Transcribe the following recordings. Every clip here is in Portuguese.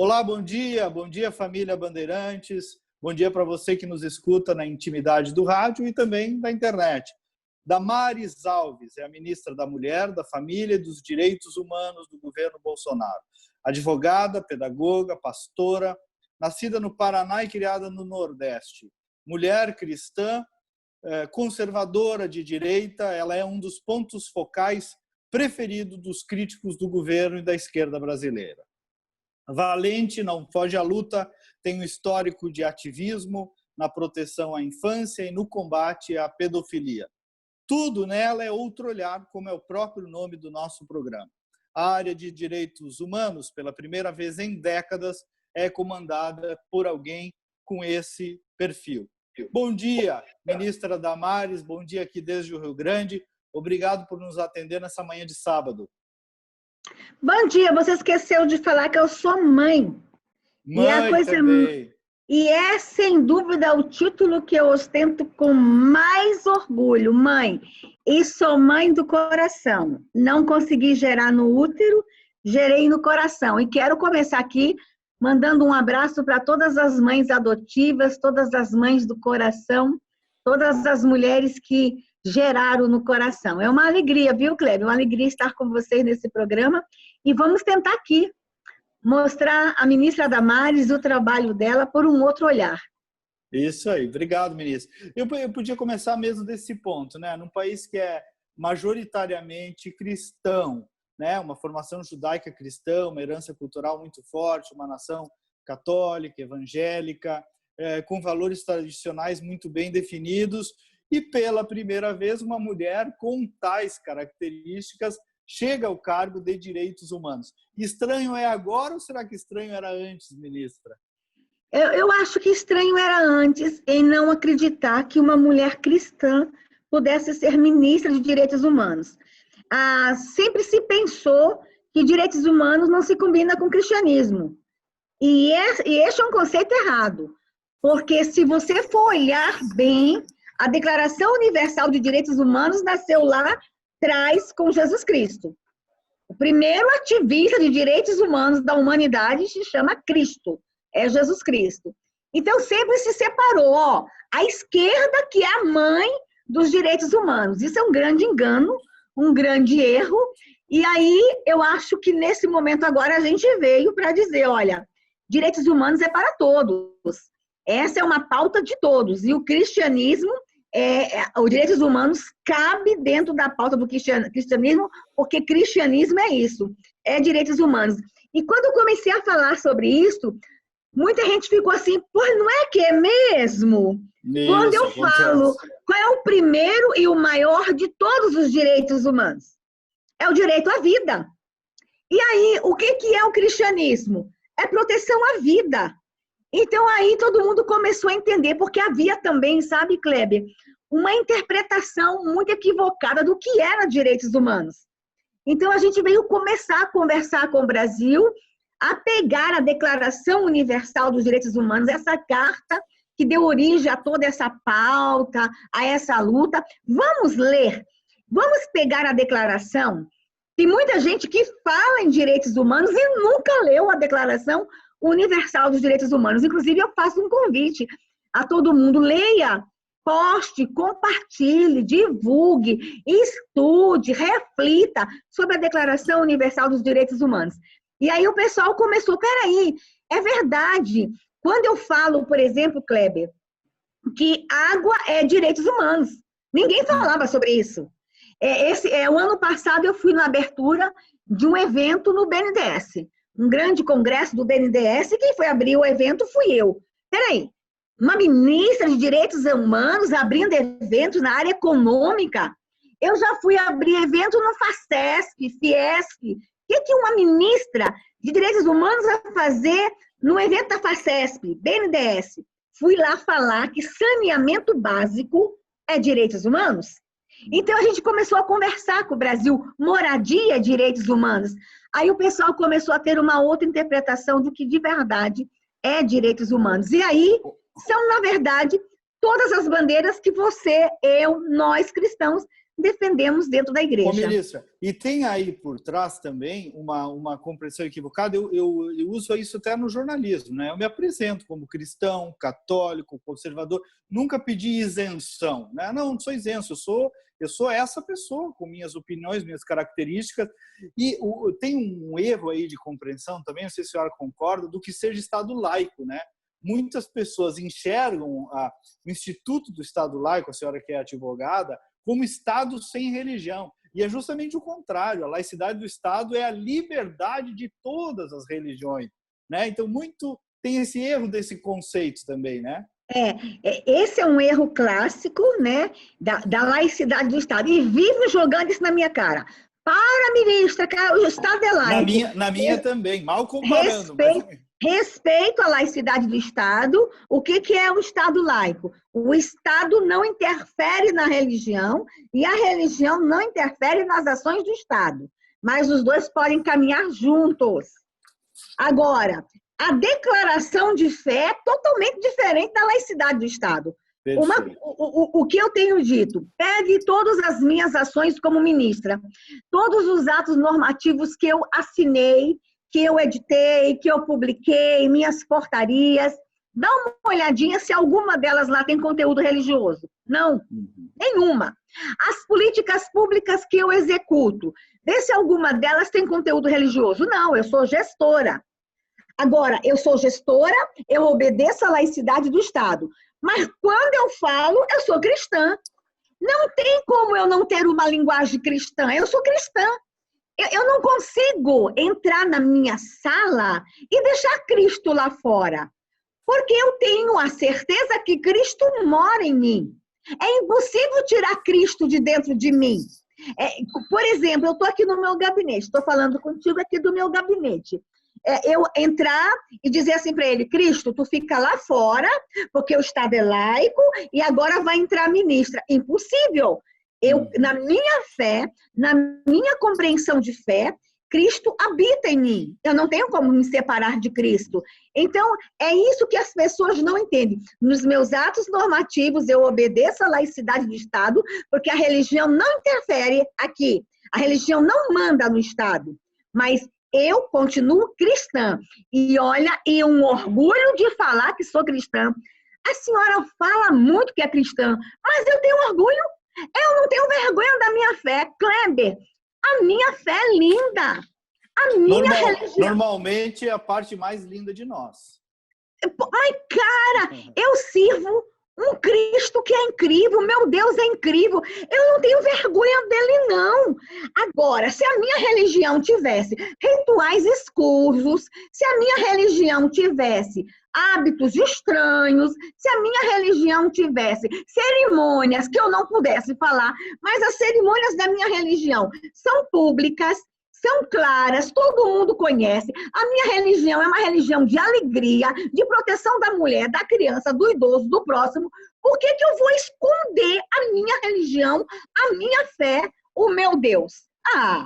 Olá, bom dia família Bandeirantes, bom dia para você que nos escuta na intimidade do rádio e também da internet. Damares Alves é a ministra da Mulher, da Família e dos Direitos Humanos do governo Bolsonaro. Advogada, pedagoga, pastora, nascida no Paraná e criada no Nordeste. Mulher cristã, conservadora de direita, ela é um dos pontos focais preferidos dos críticos do governo e da esquerda brasileira. Valente, não foge à luta, tem um histórico de ativismo na proteção à infância e no combate à pedofilia. Tudo nela é outro olhar, como é o próprio nome do nosso programa. A área de direitos humanos, pela primeira vez em décadas, é comandada por alguém com esse perfil. Bom dia, ministra Damares, bom dia aqui desde o Rio Grande. Obrigado por nos atender nessa manhã de sábado. Bom dia, você esqueceu de falar que eu sou mãe. Mãe também. E é, sem dúvida, o título que eu ostento com mais orgulho, mãe. E sou mãe do coração. Não consegui gerar no útero, gerei no coração. E quero começar aqui mandando um abraço para todas as mães adotivas, todas as mães do coração, todas as mulheres que geraram no coração. É uma alegria, viu, Cléber? Uma alegria estar com vocês nesse programa. E vamos tentar aqui mostrar a ministra Damares o trabalho dela por um outro olhar. Isso aí, obrigado, ministra. Eu podia começar mesmo desse ponto, né? Num país que é majoritariamente cristão, né? Uma formação judaica cristã, uma herança cultural muito forte, uma nação católica, evangélica, com valores tradicionais muito bem definidos, e pela primeira vez uma mulher com tais características chega ao cargo de direitos humanos. Estranho é agora ou será que estranho era antes, ministra? Eu acho que estranho era antes em não acreditar que uma mulher cristã pudesse ser ministra de direitos humanos. Sempre se pensou que direitos humanos não se combina com cristianismo. E esse é um conceito errado, porque se você for olhar bem, a Declaração Universal de Direitos Humanos nasceu lá atrás com Jesus Cristo. O primeiro ativista de direitos humanos da humanidade se chama Cristo, é Jesus Cristo. Então, sempre se separou, a esquerda que é a mãe dos direitos humanos. Isso é um grande engano, um grande erro. E aí, eu acho que nesse momento agora a gente veio para dizer, olha, direitos humanos é para todos. Essa é uma pauta de todos. E o cristianismo, os direitos humanos cabe dentro da pauta do cristianismo, porque cristianismo é isso, é direitos humanos. E quando eu comecei a falar sobre isso, muita gente ficou assim, pô, não é que é mesmo? Quando eu falo, qual é o primeiro e o maior de todos os direitos humanos? É o direito à vida. E aí, o que é o cristianismo? É proteção à vida. Então, aí todo mundo começou a entender, porque havia também, sabe, Kleber, uma interpretação muito equivocada do que era direitos humanos. Então, a gente veio começar a conversar com o Brasil, a pegar a Declaração Universal dos Direitos Humanos, essa carta que deu origem a toda essa pauta, a essa luta. Vamos ler, vamos pegar a declaração. Tem muita gente que fala em direitos humanos e nunca leu a Declaração Universal dos Direitos Humanos. Inclusive, eu faço um convite a todo mundo, leia, poste, compartilhe, divulgue, estude, reflita sobre a Declaração Universal dos Direitos Humanos. E aí o pessoal começou, peraí, é verdade. Quando eu falo, por exemplo, Kleber, que água é direitos humanos, ninguém falava sobre isso. O ano passado eu fui na abertura de um evento no BNDES, um grande congresso do BNDES, e quem foi abrir o evento fui eu. Peraí, uma ministra de direitos humanos abrindo eventos na área econômica? Eu já fui abrir evento no FACESP, Fiesp. O que uma ministra de direitos humanos vai fazer no evento da FACESP, BNDES? Fui lá falar que saneamento básico é direitos humanos. Então, a gente começou a conversar com o Brasil, moradia é direitos humanos. Aí o pessoal começou a ter uma outra interpretação do que de verdade é direitos humanos. E aí, são, na verdade, todas as bandeiras que você, eu, nós cristãos defendemos dentro da Ô, igreja. ministra, e tem aí por trás também uma compreensão equivocada, eu uso isso até no jornalismo, né? Eu me apresento como cristão, católico, conservador, nunca pedi isenção, né? Não sou isento, eu sou essa pessoa, com minhas opiniões, minhas características, e tem um erro aí de compreensão também, não sei se a senhora concorda, do que seja Estado laico, né? Muitas pessoas enxergam o Instituto do Estado Laico, a senhora que é advogada, como Estado sem religião. E é justamente o contrário. A laicidade do Estado é a liberdade de todas as religiões, né? Então, muito tem esse erro desse conceito também, né? Esse é um erro clássico, né, da laicidade do Estado. E vive jogando isso na minha cara. Para, ministra, que o Estado é laico. Na minha também, mal comparando. Respeito à laicidade do Estado. O que é o Estado laico? O Estado não interfere na religião e a religião não interfere nas ações do Estado. Mas os dois podem caminhar juntos. Agora, a declaração de fé é totalmente diferente da laicidade do Estado. O que eu tenho dito? Pegue todas as minhas ações como ministra, todos os atos normativos que eu assinei, que eu editei, que eu publiquei, minhas portarias. Dá uma olhadinha se alguma delas lá tem conteúdo religioso. Não, nenhuma. As políticas públicas que eu executo, vê se alguma delas tem conteúdo religioso. Não, eu sou gestora. Agora, eu sou gestora, eu obedeço à laicidade do Estado. Mas quando eu falo, eu sou cristã. Não tem como eu não ter uma linguagem cristã. Eu sou cristã. Eu não consigo entrar na minha sala e deixar Cristo lá fora. Porque eu tenho a certeza que Cristo mora em mim. É impossível tirar Cristo de dentro de mim. Por exemplo, eu estou aqui no meu gabinete, estou falando contigo aqui do meu gabinete. Eu entrar e dizer assim para ele, Cristo, tu fica lá fora, porque o Estado é laico, e agora vai entrar a ministra. Impossível. Na minha fé, na minha compreensão de fé, Cristo habita em mim. Eu não tenho como me separar de Cristo. Então, é isso que as pessoas não entendem. Nos meus atos normativos, eu obedeço à laicidade do Estado, porque a religião não interfere aqui. A religião não manda no Estado. Mas eu continuo cristã. E olha, e um orgulho de falar que sou cristã. A senhora fala muito que é cristã, mas eu tenho orgulho. Eu não tenho vergonha da minha fé. Kleber, a minha fé é linda. A minha religião... Normalmente é a parte mais linda de nós. Mas, cara, eu sirvo um Cristo que é incrível. Meu Deus é incrível. Eu não tenho vergonha dele, não. Agora, se a minha religião tivesse rituais escusos, se a minha religião tivesse hábitos estranhos, se a minha religião tivesse cerimônias que eu não pudesse falar, mas as cerimônias da minha religião são públicas, são claras, todo mundo conhece. A minha religião é uma religião de alegria, de proteção da mulher, da criança, do idoso, do próximo. Por que eu vou esconder a minha religião, a minha fé, o meu Deus?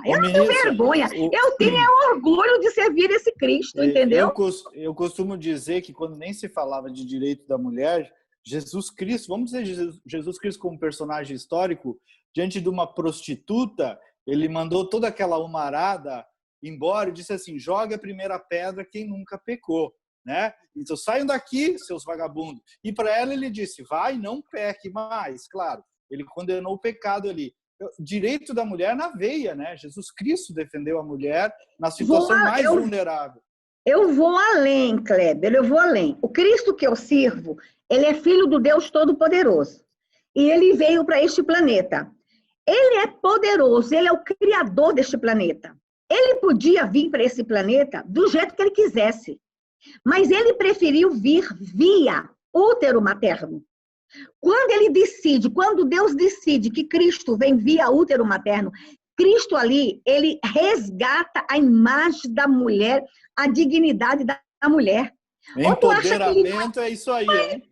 Eu não tenho vergonha. Eu tenho orgulho de servir esse Cristo, entendeu? Eu costumo dizer que quando nem se falava de direito da mulher, Jesus Cristo, vamos dizer Jesus Cristo como personagem histórico, diante de uma prostituta, ele mandou toda aquela humarada embora e disse assim, joga a primeira pedra quem nunca pecou, né? Então saiam daqui, seus vagabundos. E para ela ele disse, vai, não peque mais. Claro, ele condenou o pecado ali. Direito da mulher na veia, né? Jesus Cristo defendeu a mulher na situação mais vulnerável. Eu vou além, Kleber, eu vou além. O Cristo que eu sirvo, ele é filho do Deus Todo-Poderoso. E ele veio para este planeta. Ele é poderoso, ele é o criador deste planeta. Ele podia vir para esse planeta do jeito que ele quisesse. Mas ele preferiu vir via útero materno. Quando Deus decide que Cristo vem via útero materno, Cristo ali, ele resgata a imagem da mulher, a dignidade da mulher. Empoderamento é isso aí, hein?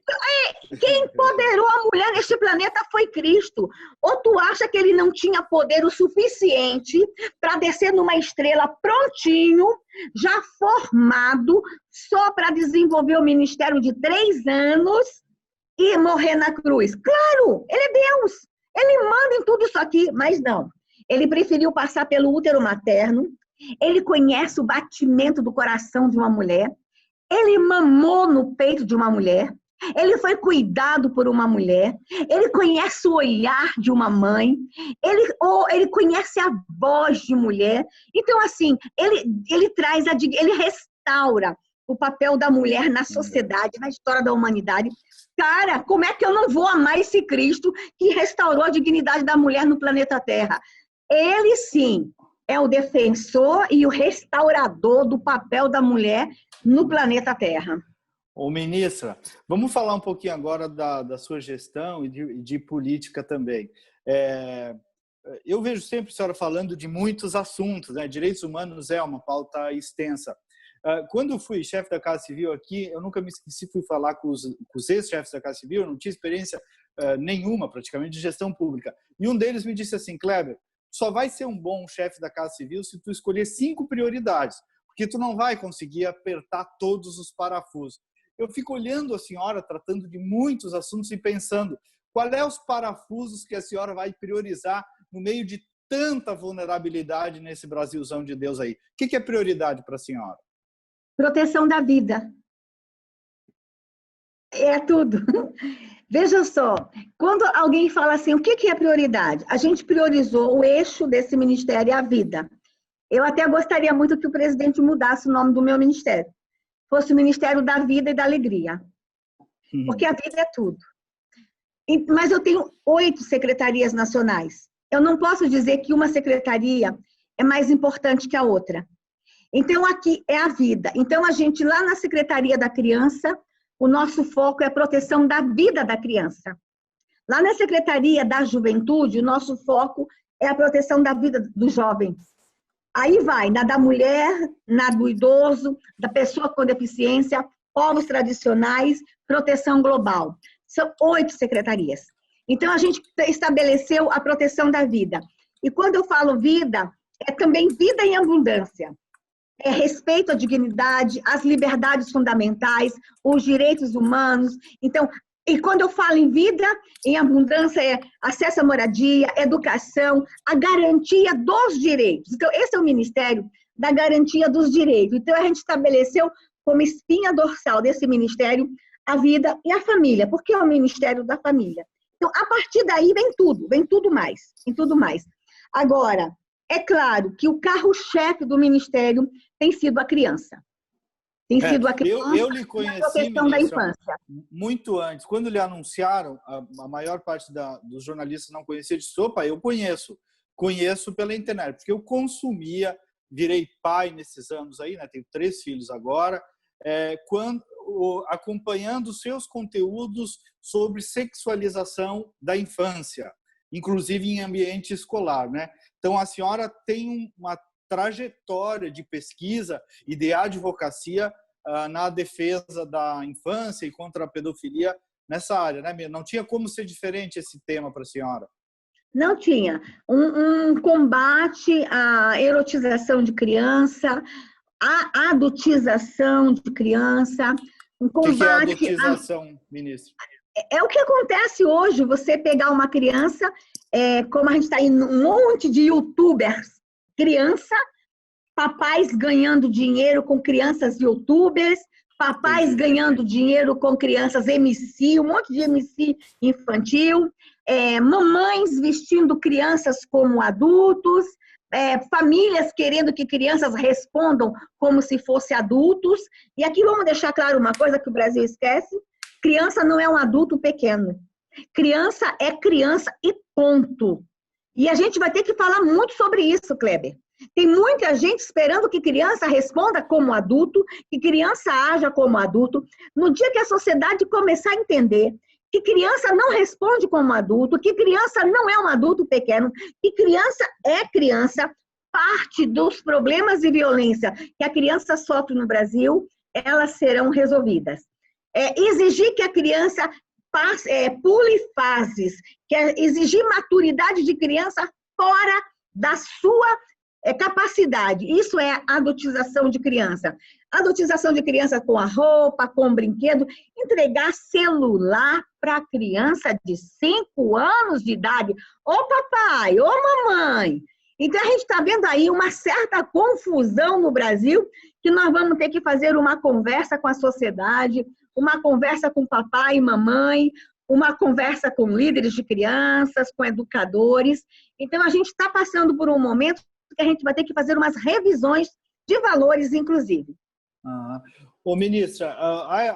Quem empoderou a mulher neste planeta foi Cristo. Ou tu acha que ele não tinha poder o suficiente para descer numa estrela prontinho, já formado, só para desenvolver o ministério de 3 anos e morrer na cruz? Claro, ele é Deus. Ele manda em tudo isso aqui, mas não. Ele preferiu passar pelo útero materno, ele conhece o batimento do coração de uma mulher, ele mamou no peito de uma mulher, ele foi cuidado por uma mulher, ele conhece o olhar de uma mãe, ele conhece a voz de mulher. Então, assim, ele traz, ele restaura o papel da mulher na sociedade, na história da humanidade. Cara, como é que eu não vou amar esse Cristo que restaurou a dignidade da mulher no planeta Terra? Ele, sim, é o defensor e o restaurador do papel da mulher no planeta Terra. Ô, ministra, vamos falar um pouquinho agora da sua gestão e de política também. Eu vejo sempre a senhora falando de muitos assuntos, né? Direitos humanos é uma pauta extensa. Quando eu fui chefe da Casa Civil aqui, eu nunca me esqueci, fui falar com os ex-chefes da Casa Civil, eu não tinha experiência nenhuma, praticamente, de gestão pública. E um deles me disse assim: Kleber, só vai ser um bom chefe da Casa Civil se tu escolher 5 prioridades, porque tu não vai conseguir apertar todos os parafusos. Eu fico olhando a senhora, tratando de muitos assuntos e pensando, qual é os parafusos que a senhora vai priorizar no meio de tanta vulnerabilidade nesse Brasilzão de Deus aí? O que é prioridade para a senhora? Proteção da vida. É tudo. Veja só, quando alguém fala assim, o que é prioridade? A gente priorizou o eixo desse ministério, a vida. Eu até gostaria muito que o presidente mudasse o nome do meu ministério. Fosse o Ministério da Vida e da Alegria. Porque a vida é tudo. Mas eu tenho 8 secretarias nacionais. Eu não posso dizer que uma secretaria é mais importante que a outra. Então, aqui é a vida. Então, a gente, lá na Secretaria da Criança, o nosso foco é a proteção da vida da criança. Lá na Secretaria da Juventude, o nosso foco é a proteção da vida do jovem. Aí vai, na da mulher, na do idoso, da pessoa com deficiência, povos tradicionais, proteção global. São 8 secretarias. Então, a gente estabeleceu a proteção da vida. E quando eu falo vida, é também vida em abundância. É respeito à dignidade, às liberdades fundamentais, os direitos humanos. Então, e quando eu falo em vida, em abundância, é acesso à moradia, educação, a garantia dos direitos. Então, esse é o Ministério da Garantia dos Direitos. Então, a gente estabeleceu como espinha dorsal desse ministério a vida e a família, porque é o Ministério da Família. Então, a partir daí vem tudo mais, em tudo mais. Agora, é claro que o carro-chefe do Ministério tem sido a criança. Tem sido a criança eu lhe conheci, e a proteção da infância. Muito antes. Quando lhe anunciaram, a maior parte dos jornalistas não conhecia de sopa, eu conheço pela internet, porque eu consumia, virei pai nesses anos aí, né? Tenho 3 filhos agora, acompanhando os seus conteúdos sobre sexualização da infância, inclusive em ambiente escolar, né? Então, a senhora tem uma trajetória de pesquisa e de advocacia na defesa da infância e contra a pedofilia nessa área, né? Não tinha como ser diferente esse tema para a senhora. Não tinha. Um combate à erotização de criança, à adultização de criança, um combate... O que é a adultização, ministro? É o que acontece hoje, você pegar uma criança, como a gente está em um monte de youtubers, criança, papais ganhando dinheiro com crianças youtubers, papais ganhando dinheiro com crianças MC, um monte de MC infantil, mamães vestindo crianças como adultos, famílias querendo que crianças respondam como se fossem adultos. E aqui vamos deixar claro uma coisa que o Brasil esquece: criança não é um adulto pequeno. Criança é criança e ponto. E a gente vai ter que falar muito sobre isso, Kleber. Tem muita gente esperando que criança responda como adulto, que criança haja como adulto. No dia que a sociedade começar a entender que criança não responde como adulto, que criança não é um adulto pequeno, que criança é criança, parte dos problemas de violência que a criança sofre no Brasil, elas serão resolvidas. Exigir que a criança pule fases, exigir maturidade de criança fora da sua capacidade. Isso é adotização de criança. Adotização de criança com a roupa, com o brinquedo. Entregar celular para criança de 5 anos de idade. Ô papai, ô mamãe. Então, a gente está vendo aí uma certa confusão no Brasil, que nós vamos ter que fazer uma conversa com a sociedade, uma conversa com papai e mamãe, uma conversa com líderes de crianças, com educadores. Então, a gente está passando por um momento que a gente vai ter que fazer umas revisões de valores, inclusive. Ô, ministra,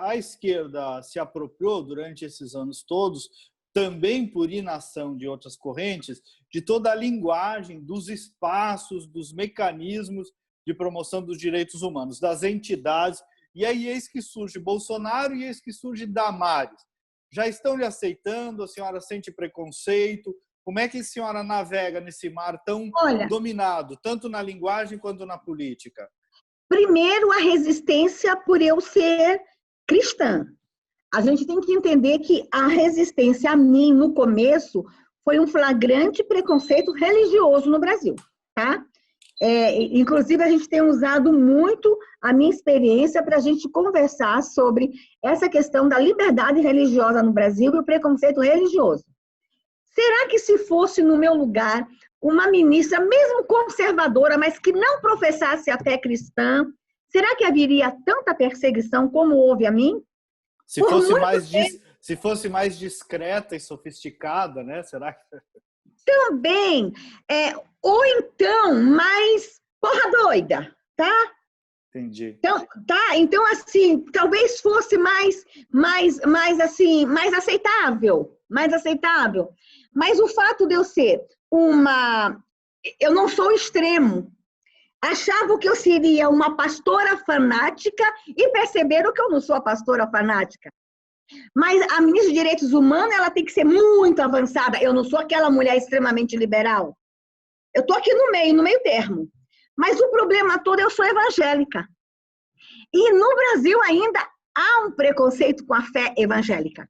a esquerda se apropriou durante esses anos todos, também por inação de outras correntes, de toda a linguagem, dos espaços, dos mecanismos de promoção dos direitos humanos, das entidades. E aí eis que surge Bolsonaro e eis que surge Damares. Já estão lhe aceitando? A senhora sente preconceito? Como é que a senhora navega nesse mar tão dominado, tanto na linguagem quanto na política? Primeiro, a resistência por eu ser cristã. A gente tem que entender que a resistência a mim, no começo, foi um flagrante preconceito religioso no Brasil, tá? Inclusive, a gente tem usado muito a minha experiência para a gente conversar sobre essa questão da liberdade religiosa no Brasil e o preconceito religioso. Será que se fosse no meu lugar uma ministra, mesmo conservadora, mas que não professasse a fé cristã, será que haveria tanta perseguição como houve a mim? Se fosse mais discreta e sofisticada, né? Será que... Também. Ou então, mais porra doida, tá? Entendi. Então, assim, talvez fosse mais aceitável. Mais aceitável. Mas o fato de eu ser eu não sou extremo. Achavam que eu seria uma pastora fanática e perceberam que eu não sou a pastora fanática. Mas a ministra de Direitos Humanos, ela tem que ser muito avançada. Eu não sou aquela mulher extremamente liberal. Eu estou aqui no meio termo. Mas o problema todo, eu sou evangélica. E no Brasil ainda há um preconceito com a fé evangélica.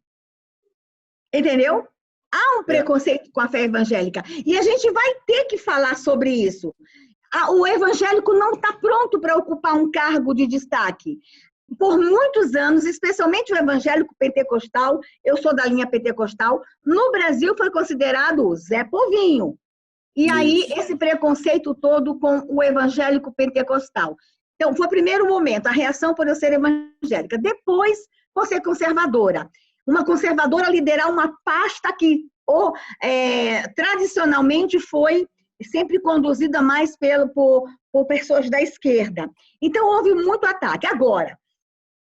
Entendeu? Há um preconceito com a fé evangélica. E a gente vai ter que falar sobre isso. O evangélico não está pronto para ocupar um cargo de destaque. Por muitos anos, especialmente o evangélico pentecostal, eu sou da linha pentecostal, no Brasil foi considerado o Zé Povinho. E aí, esse preconceito todo com o evangélico pentecostal. Então, foi o primeiro momento, a reação por eu ser evangélica. Depois, por ser conservadora. Uma conservadora liderar uma pasta que tradicionalmente foi sempre conduzida mais por pessoas da esquerda. Então, houve muito ataque. Agora,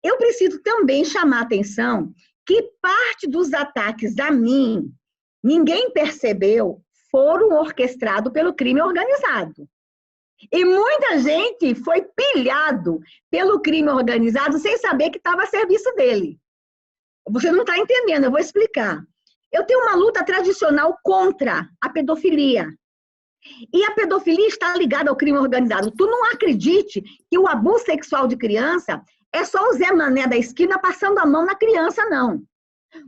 eu preciso também chamar a atenção que parte dos ataques a mim, ninguém percebeu, foram orquestrados pelo crime organizado. E muita gente foi pilhado pelo crime organizado sem saber que estava a serviço dele. Você não está entendendo, eu vou explicar. Eu tenho uma luta tradicional contra a pedofilia. E a pedofilia está ligada ao crime organizado. Tu não acredite que o abuso sexual de criança é só o Zé Mané da esquina passando a mão na criança, não.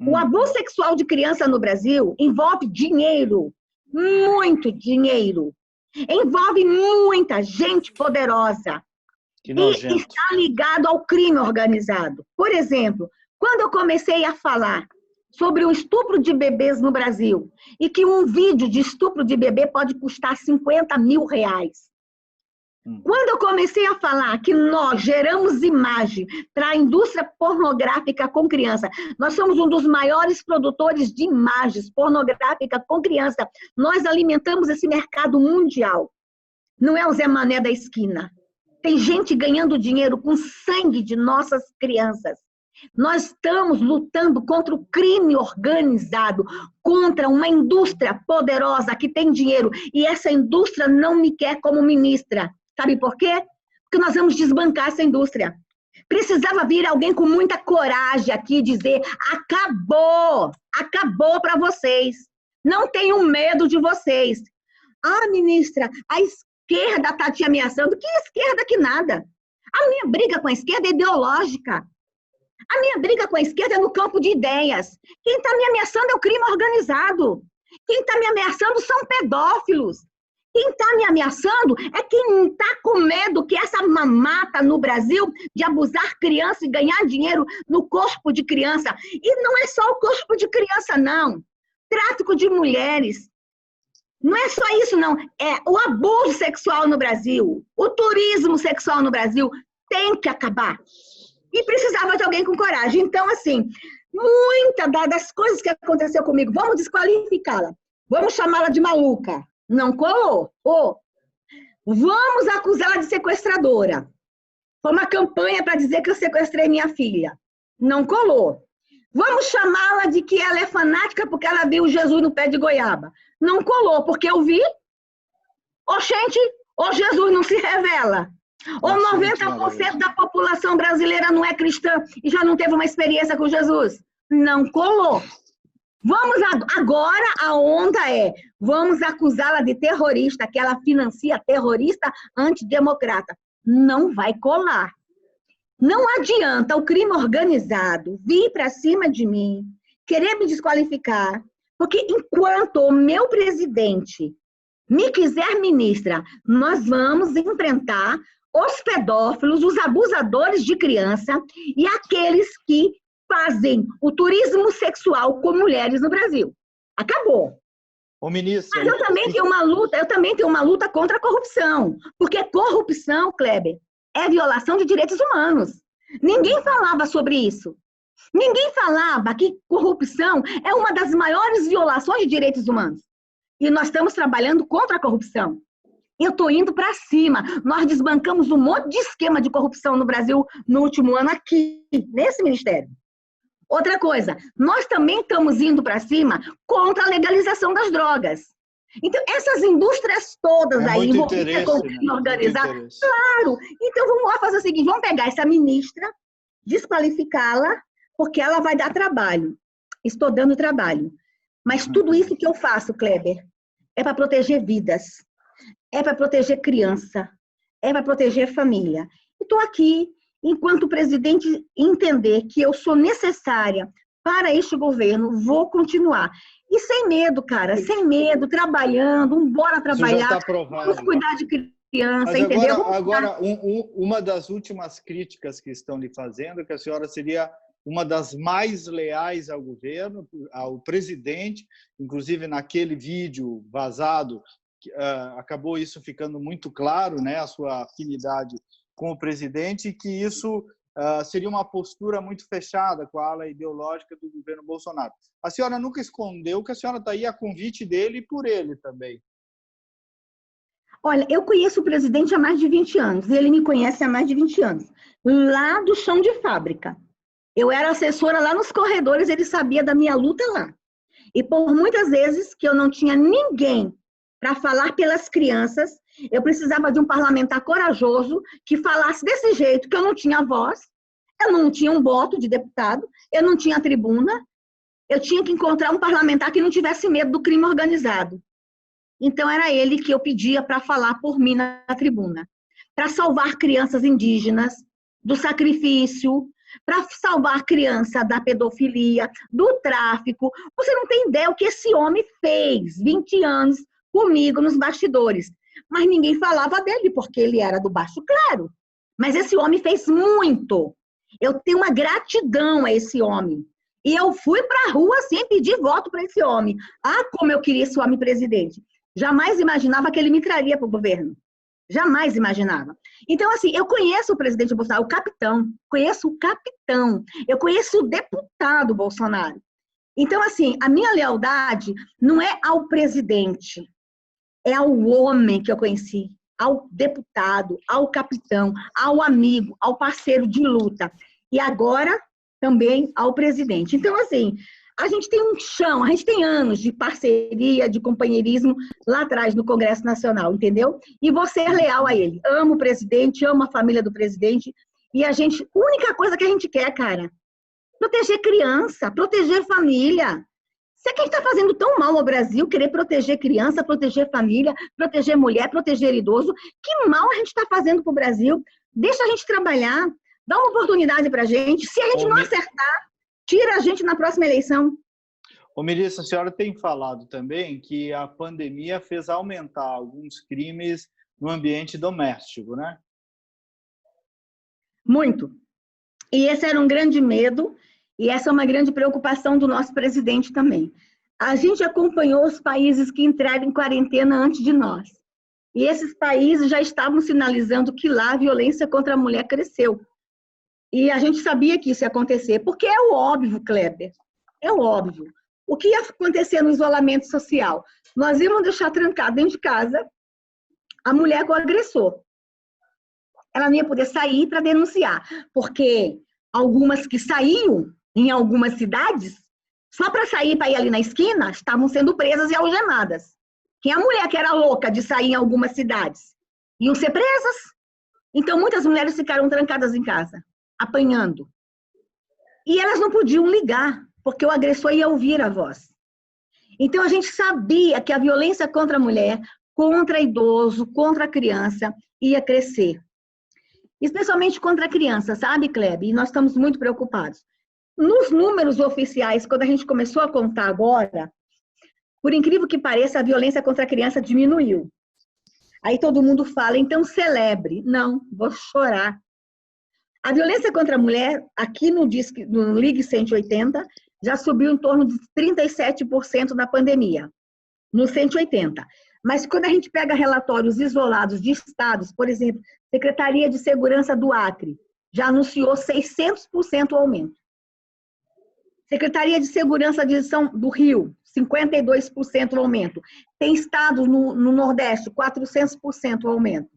O abuso sexual de criança no Brasil envolve dinheiro, muito dinheiro. Envolve muita gente poderosa. Que nojento. E está ligado ao crime organizado. Por exemplo, quando eu comecei a falar sobre o estupro de bebês no Brasil e que um vídeo de estupro de bebê pode custar R$50 mil. Quando eu comecei a falar que nós geramos imagem para a indústria pornográfica com criança, nós somos um dos maiores produtores de imagens pornográficas com criança. Nós alimentamos esse mercado mundial. Não é o Zé Mané da esquina. Tem gente ganhando dinheiro com sangue de nossas crianças. Nós estamos lutando contra o crime organizado, contra uma indústria poderosa que tem dinheiro. E essa indústria não me quer como ministra. Sabe por quê? Porque nós vamos desbancar essa indústria. Precisava vir alguém com muita coragem aqui dizer: acabou, acabou para vocês. Não tenham medo de vocês. Ah, ministra, a esquerda está te ameaçando. Que esquerda que nada? A minha briga com a esquerda é ideológica. A minha briga com a esquerda é no campo de ideias. Quem está me ameaçando é o crime organizado. Quem está me ameaçando são pedófilos. Quem está me ameaçando é quem está com medo que essa mamata no Brasil de abusar criança e ganhar dinheiro no corpo de criança. E não é só o corpo de criança, não. Tráfico de mulheres. Não é só isso, não. É o abuso sexual no Brasil. O turismo sexual no Brasil tem que acabar. E precisava de alguém com coragem. Então, assim, muitas das coisas que aconteceu comigo, vamos desqualificá-la. Vamos chamá-la de maluca. Não colou. Vamos acusá-la de sequestradora. Foi uma campanha para dizer que eu sequestrei minha filha. Não colou. Vamos chamá-la de que ela é fanática porque ela viu Jesus no pé de goiaba. Não colou, porque eu vi. Oxente, ou Jesus não se revela. Ou 90% da população brasileira não é cristã e já não teve uma experiência com Jesus. Não colou. Vamos agora, a onda é, vamos acusá-la de terrorista, que ela financia terrorista antidemocrata. Não vai colar. Não adianta o crime organizado vir para cima de mim, querer me desqualificar, porque enquanto o meu presidente me quiser ministra, nós vamos enfrentar os pedófilos, os abusadores de criança e aqueles que fazem o turismo sexual com mulheres no Brasil. Acabou. Ô, ministra, mas eu também tenho uma luta contra a corrupção, porque corrupção, Kleber, é violação de direitos humanos. Ninguém falava sobre isso. Ninguém falava que corrupção é uma das maiores violações de direitos humanos. E nós estamos trabalhando contra a corrupção. Eu estou indo para cima. Nós desbancamos um monte de esquema de corrupção no Brasil no último ano aqui, nesse ministério. Outra coisa, nós também estamos indo para cima contra a legalização das drogas. Então, essas indústrias todas aí, envolvidas com o crime organizado, claro. Então, vamos lá fazer o seguinte, vamos pegar essa ministra, desqualificá-la, porque ela vai dar trabalho. Estou dando trabalho. Mas tudo isso que eu faço, Kleber, é para proteger vidas, é para proteger criança, é para proteger família. Estou aqui, enquanto o presidente entender que eu sou necessária para este governo, vou continuar. E sem medo, cara, sem medo, trabalhando, bora trabalhar, vamos cuidar de criança, mas entendeu? Agora, uma das últimas críticas que estão lhe fazendo é que a senhora seria uma das mais leais ao governo, ao presidente, inclusive naquele vídeo vazado, acabou isso ficando muito claro, né, a sua afinidade com o presidente, e que isso seria uma postura muito fechada com a ala ideológica do governo Bolsonaro. A senhora nunca escondeu que a senhora está aí a convite dele e por ele também. Olha, eu conheço o presidente há mais de 20 anos, e ele me conhece há mais de 20 anos, lá do chão de fábrica. Eu era assessora lá nos corredores, ele sabia da minha luta lá. E por muitas vezes que eu não tinha ninguém para falar pelas crianças, eu precisava de um parlamentar corajoso que falasse desse jeito, que eu não tinha voz, eu não tinha um voto de deputado, eu não tinha tribuna, eu tinha que encontrar um parlamentar que não tivesse medo do crime organizado. Então era ele que eu pedia para falar por mim na tribuna, para salvar crianças indígenas do sacrifício, para salvar criança da pedofilia, do tráfico. Você não tem ideia o que esse homem fez, 20 anos comigo nos bastidores. Mas ninguém falava dele, porque ele era do baixo clero. Mas esse homem fez muito. Eu tenho uma gratidão a esse homem. E eu fui para a rua sem pedir voto para esse homem. Ah, como eu queria esse homem presidente. Jamais imaginava que ele me traria para o governo. Jamais imaginava. Então, assim, eu conheço o presidente Bolsonaro, o capitão. Conheço o capitão. Eu conheço o deputado Bolsonaro. Então, assim, a minha lealdade não é ao presidente. É ao homem que eu conheci, ao deputado, ao capitão, ao amigo, ao parceiro de luta. E agora, também ao presidente. Então, assim, a gente tem um chão, a gente tem anos de parceria, de companheirismo lá atrás no Congresso Nacional, entendeu? E vou ser leal a ele. Amo o presidente, amo a família do presidente. E a única coisa que a gente quer, cara, proteger criança, proteger família. Se é quem está fazendo tão mal ao Brasil, querer proteger criança, proteger família, proteger mulher, proteger idoso, que mal a gente está fazendo para o Brasil? Deixa a gente trabalhar, dá uma oportunidade para a gente. Se a gente não acertar, tira a gente na próxima eleição. Ô, ministra, a senhora tem falado também que a pandemia fez aumentar alguns crimes no ambiente doméstico, né? Muito. E esse era um grande medo, e essa é uma grande preocupação do nosso presidente também. A gente acompanhou os países que entraram em quarentena antes de nós. E esses países já estavam sinalizando que lá a violência contra a mulher cresceu. E a gente sabia que isso ia acontecer, porque é o óbvio, Kleber, é o óbvio. O que ia acontecer no isolamento social? Nós íamos deixar trancado dentro de casa a mulher com o agressor. Ela não ia poder sair para denunciar, porque algumas que saíam em algumas cidades, só para sair para ir ali na esquina, estavam sendo presas e algemadas. Quem é a mulher que era louca de sair em algumas cidades? Iam ser presas. Então, muitas mulheres ficaram trancadas em casa, apanhando. E elas não podiam ligar, porque o agressor ia ouvir a voz. Então, a gente sabia que a violência contra a mulher, contra idoso, contra a criança, ia crescer. Especialmente contra a criança, sabe, Kleber? E nós estamos muito preocupados. Nos números oficiais, quando a gente começou a contar agora, por incrível que pareça, a violência contra a criança diminuiu. Aí todo mundo fala, então celebre. Não, vou chorar. A violência contra a mulher, aqui no Ligue 180, já subiu em torno de 37% na pandemia, no 180. Mas quando a gente pega relatórios isolados de estados, por exemplo, Secretaria de Segurança do Acre, já anunciou 600% aumento. Secretaria de Segurança do Rio, 52% aumento. Tem estados no Nordeste, 400% aumento.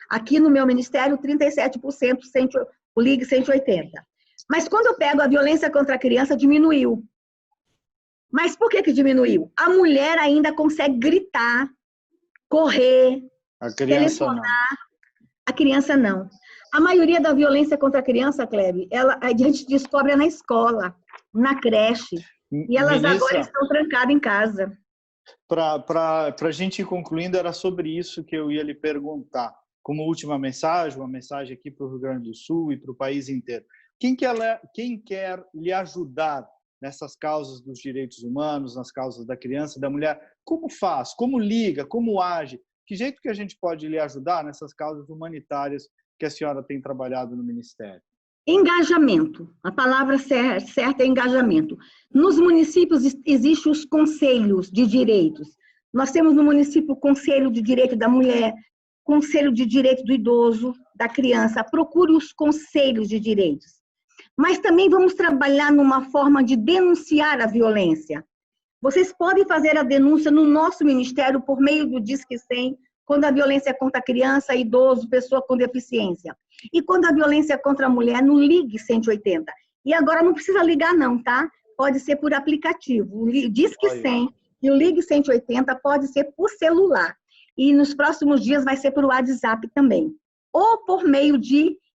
Aqui no meu ministério, 37%, o Ligue 180. Mas quando eu pego a violência contra a criança, diminuiu. Mas por que diminuiu? A mulher ainda consegue gritar, correr, telefonar. A criança não. A maioria da violência contra a criança, Kleber, a gente descobre na escola, na creche. E elas agora estão trancadas em casa. Para a gente ir concluindo, era sobre isso que eu ia lhe perguntar. Como última mensagem, uma mensagem aqui para o Rio Grande do Sul e para o país inteiro. Quem quer lhe ajudar nessas causas dos direitos humanos, nas causas da criança e da mulher, como faz? Como liga? Como age? Que jeito que a gente pode lhe ajudar nessas causas humanitárias que a senhora tem trabalhado no Ministério? Engajamento. A palavra certa é engajamento. Nos municípios existem os conselhos de direitos. Nós temos no município o Conselho de Direito da Mulher, Conselho de Direito do Idoso, da Criança. Procure os conselhos de direitos. Mas também vamos trabalhar numa forma de denunciar a violência. Vocês podem fazer a denúncia no nosso ministério por meio do Disque 100, quando a violência é contra criança, idoso, pessoa com deficiência. E quando a violência é contra a mulher, no Ligue 180. E agora não precisa ligar não, tá? Pode ser por aplicativo. O Disque 100 e o Ligue 180 pode ser por celular. E nos próximos dias vai ser por WhatsApp também. Ou por meio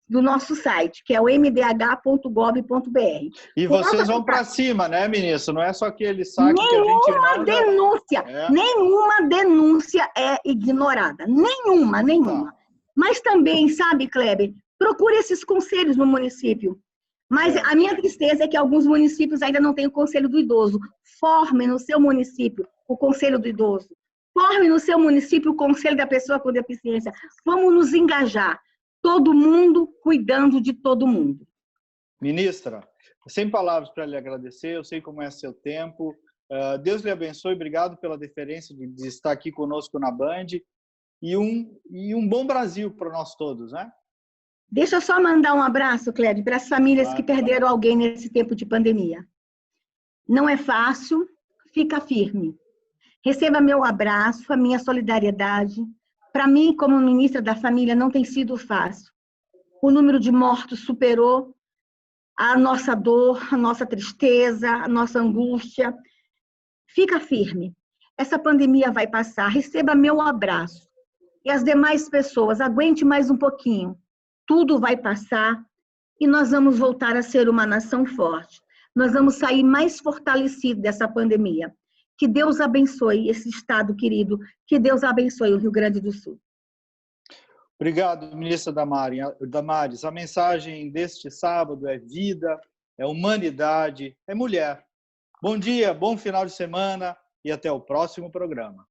do nosso site, que é o mdh.gov.br. E vocês vão para cima, né, ministro? Não é só aquele saque que a gente manda... Nenhuma denúncia é ignorada. Nenhuma. Tá. Mas também, sabe, Kleber, procure esses conselhos no município. Mas a minha tristeza é que alguns municípios ainda não têm o Conselho do Idoso. Forme no seu município o Conselho do Idoso. Forme no seu município o Conselho da Pessoa com Deficiência. Vamos nos engajar. Todo mundo cuidando de todo mundo. Ministra, sem palavras para lhe agradecer, eu sei como é seu tempo. Deus lhe abençoe, obrigado pela deferência de estar aqui conosco na Band. E um bom Brasil para nós todos, né? Deixa eu só mandar um abraço, Cléber, para as famílias que perderam alguém nesse tempo de pandemia. Não é fácil, fica firme. Receba meu abraço, a minha solidariedade. Para mim, como ministra da Família, não tem sido fácil. O número de mortos superou a nossa dor, a nossa tristeza, a nossa angústia. Fica firme. Essa pandemia vai passar. Receba meu abraço. E as demais pessoas, aguente mais um pouquinho. Tudo vai passar e nós vamos voltar a ser uma nação forte. Nós vamos sair mais fortalecidos dessa pandemia. Que Deus abençoe esse estado querido. Que Deus abençoe o Rio Grande do Sul. Obrigado, ministra Damares. A mensagem deste sábado é vida, é humanidade, é mulher. Bom dia, bom final de semana e até o próximo programa.